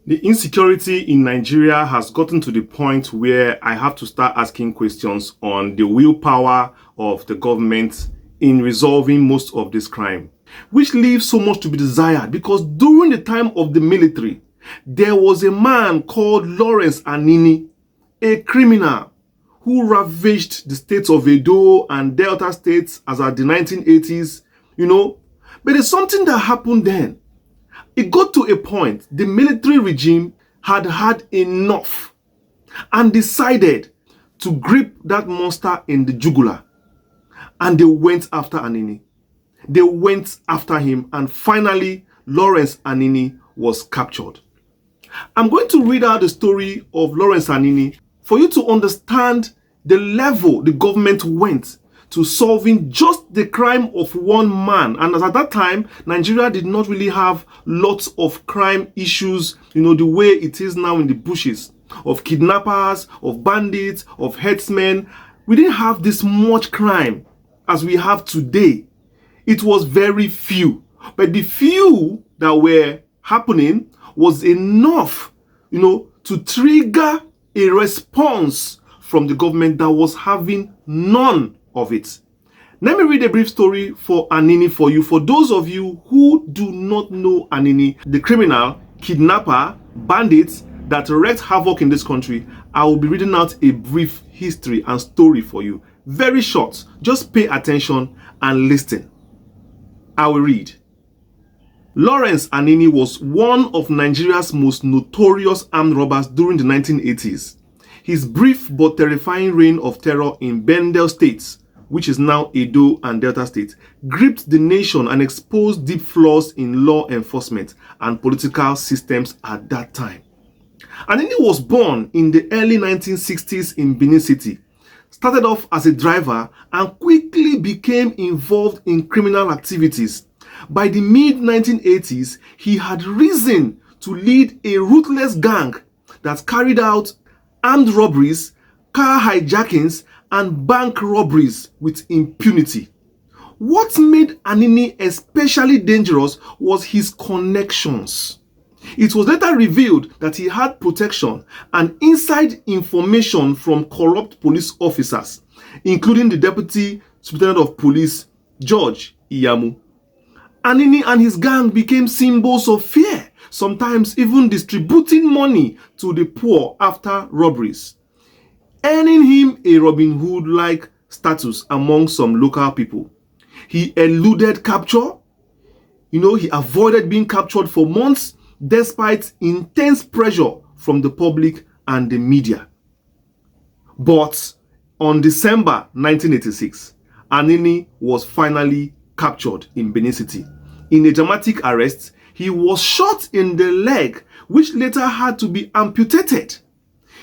The insecurity in Nigeria has gotten to the point where I have to start asking questions on the willpower of the government in resolving most of this crime, which leaves so much to be desired, because during the time of the military, there was a man called Lawrence Anini, a criminal who ravaged the states of Edo and Delta states as at the 1980s, But there's something that happened then. It got to a point, the military regime had had enough and decided to grip that monster in the jugular. And they went after Anini. They went after him, and finally, Lawrence Anini was captured. I'm going to read out the story of Lawrence Anini for you to understand the level the government went to solving just the crime of one man. And as at that time, Nigeria did not really have lots of crime issues, the way it is now in the bushes, of kidnappers, of bandits, of herdsmen. We didn't have this much crime as we have today. It was very few. But the few that were happening was enough, to trigger a response from the government that was having none of it. Let me read a brief story for Anini for you. For those of you who do not know Anini, the criminal, kidnapper, bandits that wreaked havoc in this country, I will be reading out a brief history and story for you. Very short. Just pay attention and listen. I will read. Lawrence Anini was one of Nigeria's most notorious armed robbers during the 1980s. His brief but terrifying reign of terror in Bendel State, which is now Edo and Delta State, gripped the nation and exposed deep flaws in law enforcement and political systems at that time. Anini was born in the early 1960s in Benin City, started off as a driver, and quickly became involved in criminal activities. By the mid-1980s, he had risen to lead a ruthless gang that carried out armed robberies, car hijackings, and bank robberies with impunity. What made Anini especially dangerous was his connections. It was later revealed that he had protection and inside information from corrupt police officers, including the Deputy Superintendent of Police, George Iyamu. Anini and his gang became symbols of fear, sometimes even distributing money to the poor after robberies, earning him a Robin Hood-like status among some local people. He eluded capture. He avoided being captured for months despite intense pressure from the public and the media. But on December 1986, Anini was finally captured in Benin City. In a dramatic arrest, he was shot in the leg, which later had to be amputated.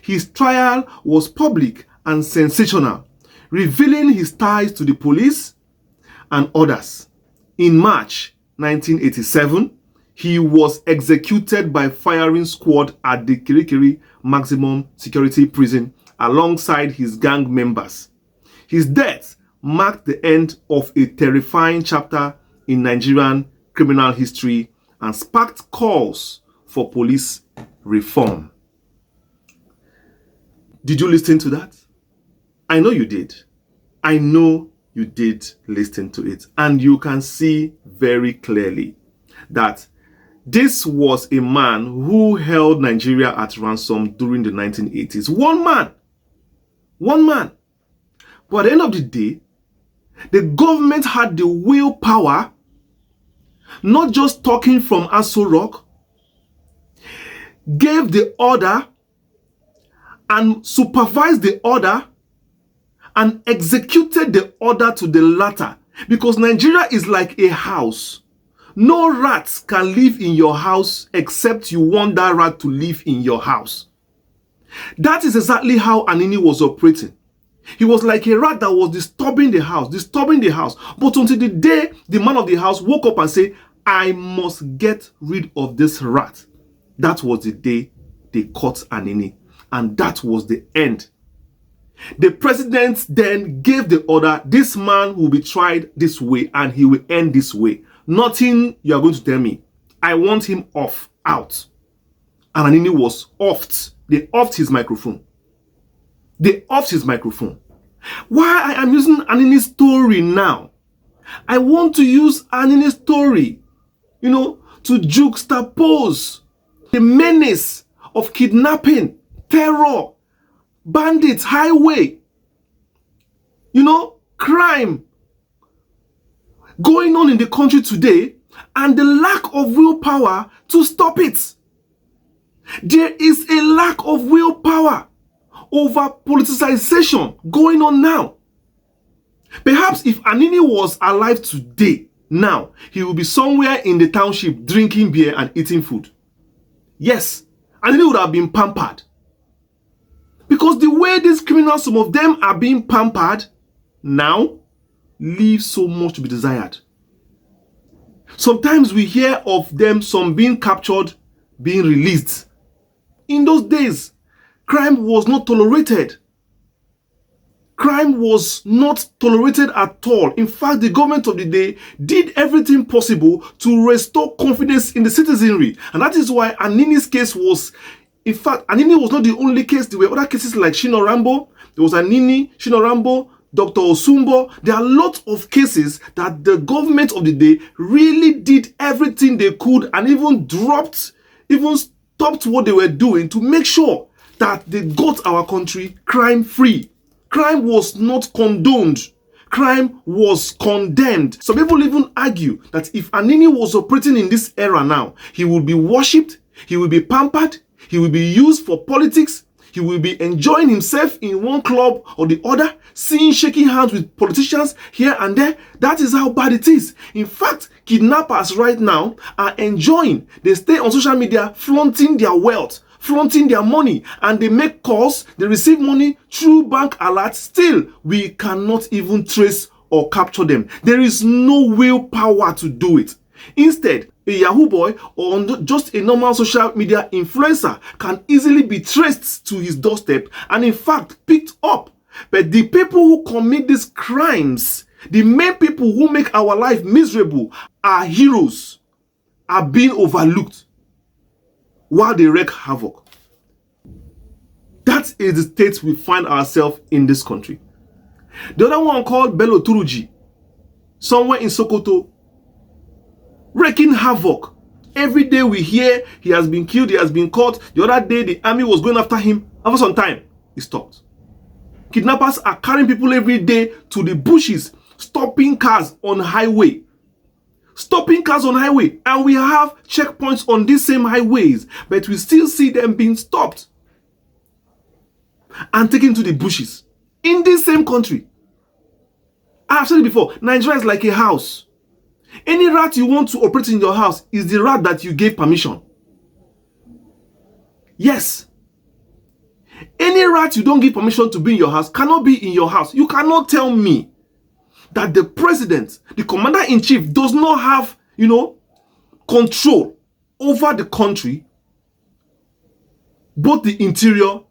His trial was public and sensational, revealing his ties to the police and others. In March 1987, he was executed by firing squad at the Kirikiri Maximum Security Prison alongside his gang members. His death marked the end of a terrifying chapter in Nigerian criminal history and sparked calls for police reform. Did you listen to that? I know you did. I know you did listen to it. And you can see very clearly that this was a man who held Nigeria at ransom during the 1980s. One man. But at the end of the day, the government had the willpower, not just talking from Aso Rock, gave the order and supervised the order and executed the order to the latter. Because Nigeria is like a house. No rats can live in your house except you want that rat to live in your house. That is exactly how Anini was operating. He was like a rat that was disturbing the house. But until the day the man of the house woke up and said, I must get rid of this rat. That was the day they caught Anini. And that was the end. The president then gave the order, this man will be tried this way and he will end this way. Nothing you are going to tell me. I want him off, out. and Anini was offed. They offed his microphone. They offed his microphone. Why I am using Anini's story now? I want to use Anini's story, to juxtapose the menace of kidnapping, terror, bandits, highway, crime going on in the country today, and the lack of willpower to stop it. There is a lack of willpower over politicization going on now. Perhaps if Anini was alive today, now, he will be somewhere in the township drinking beer and eating food. Yes, Anini would have been pampered. Because the way these criminals, some of them are being pampered now, leaves so much to be desired. Sometimes we hear of them, some being captured, being released. In those days, crime was not tolerated. Crime was not tolerated at all. In fact, the government of the day did everything possible to restore confidence in the citizenry. And that is why Anini's case was, in fact, Anini was not the only case. There were other cases like Shino Rambo. There was Anini, Shino Rambo, Dr. Osumbo. There are lots of cases that the government of the day really did everything they could and even stopped what they were doing to make sure that they got our country crime-free. Crime was not condoned. Crime was condemned. Some people even argue that if Anini was operating in this era now, he will be worshipped, he will be pampered, he will be used for politics, he will be enjoying himself in one club or the other, shaking hands with politicians here and there. That is how bad it is. In fact, kidnappers right now are enjoying. They stay on social media flaunting their wealth, flaunting their money, and they make calls, they receive money through bank alerts. Still, we cannot even trace or capture them. There is no willpower to do it. Instead, a Yahoo boy or just a normal social media influencer can easily be traced to his doorstep and in fact picked up. But the people who commit these crimes, the main people who make our life miserable, our heroes, are being overlooked while they wreak havoc. That is the state we find ourselves in this country. The other one called Bello Turji, somewhere in Sokoto, wreaking havoc. Every day we hear he has been killed, he has been caught. The other day the army was going after him. After some time, he stopped. Kidnappers are carrying people every day to the bushes, stopping cars on highway. Stopping cars on highway, and we have checkpoints on these same highways, but we still see them being stopped and taken to the bushes in this same country. I've said it before, Nigeria is like a house. Any rat you want to operate in your house is the rat that you gave permission. Yes. Any rat you don't give permission to be in your house cannot be in your house. You cannot tell me that the president, the commander-in-chief, does not have, control over the country, both the interior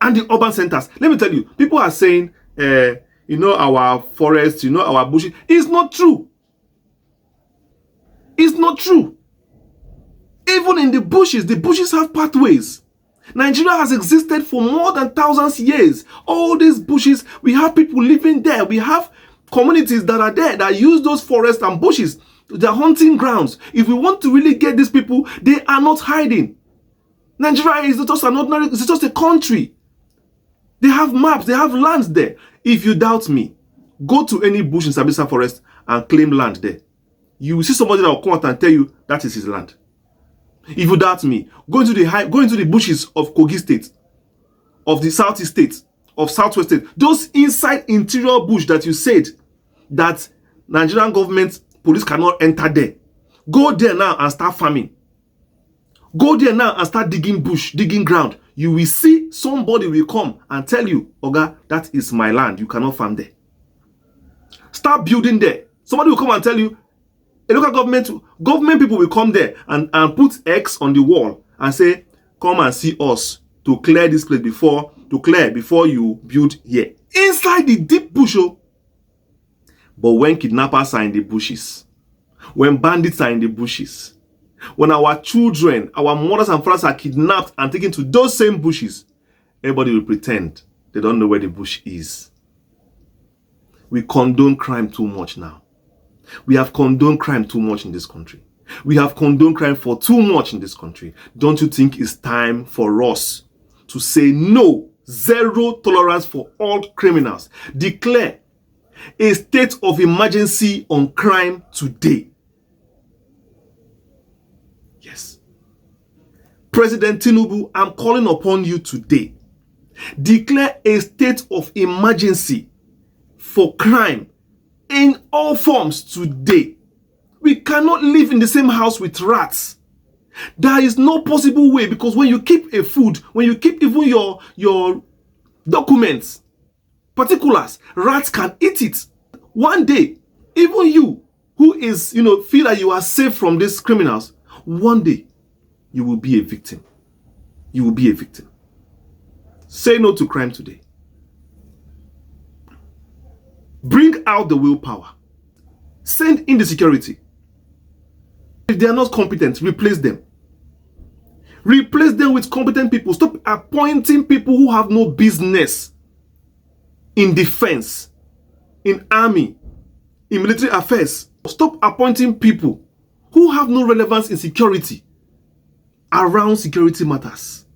and the urban centers. Let me tell you, people are saying, our forests, our bushes. It's not true. It's not true. Even in the bushes have pathways. Nigeria has existed for more than thousands of years. All these bushes, we have people living there. We have communities that are there that use those forests and bushes. They're hunting grounds. If we want to really get these people, they are not hiding. Nigeria is just it's just a country. They have maps, they have lands there. If you doubt me, go to any bush in Sambisa Forest and claim land there. You will see somebody that will come out and tell you that is his land. If you doubt me, go into the bushes of Kogi State, of the Southeast State, of Southwest State. Those inside interior bush that you said that Nigerian government police cannot enter there. Go there now and start farming. Go there now and start digging bush, digging ground. You will see somebody will come and tell you, Oga, that is my land. You cannot farm there. Start building there. Somebody will come and tell you, a local government people will come there and put X on the wall and say, come and see us to clear this place before you build here. Inside the deep bush. But when kidnappers are in the bushes, when bandits are in the bushes, When our children, our mothers and fathers are kidnapped and taken to those same bushes, everybody will pretend they don't know where the bush is. We condone crime too much now. We have condoned crime too much in this country. We have condoned crime for too much in this country. Don't you think it's time for us to say no, zero tolerance for all criminals? Declare a state of emergency on crime today. Yes. President Tinubu, I'm calling upon you today. Declare a state of emergency for crime in all forms today. We cannot live in the same house with rats. There is no possible way, because when you keep a food, when you keep even your documents, particulars, rats can eat it. One day, even you who is, feel that you are safe from these criminals, one day you will be a victim. You will be a victim. Say no to crime today. Bring out the willpower. Send in the security. If they are not competent, replace them. Replace them with competent people. Stop appointing people who have no business in defense, in army, in military affairs. Stop appointing people who have no relevance in security around security matters.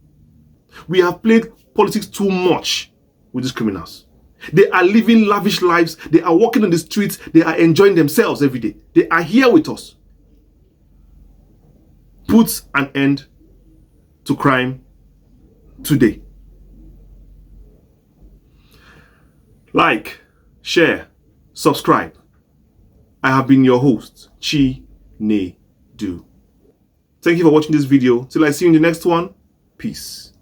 We have played politics too much with these criminals. They are living lavish lives. They are walking on the streets. They are enjoying themselves every day. They are here with us. Put an end to crime today. Like, share, subscribe. I have been your host, Chinedu. Thank you for watching this video. Till I see you in the next one. Peace.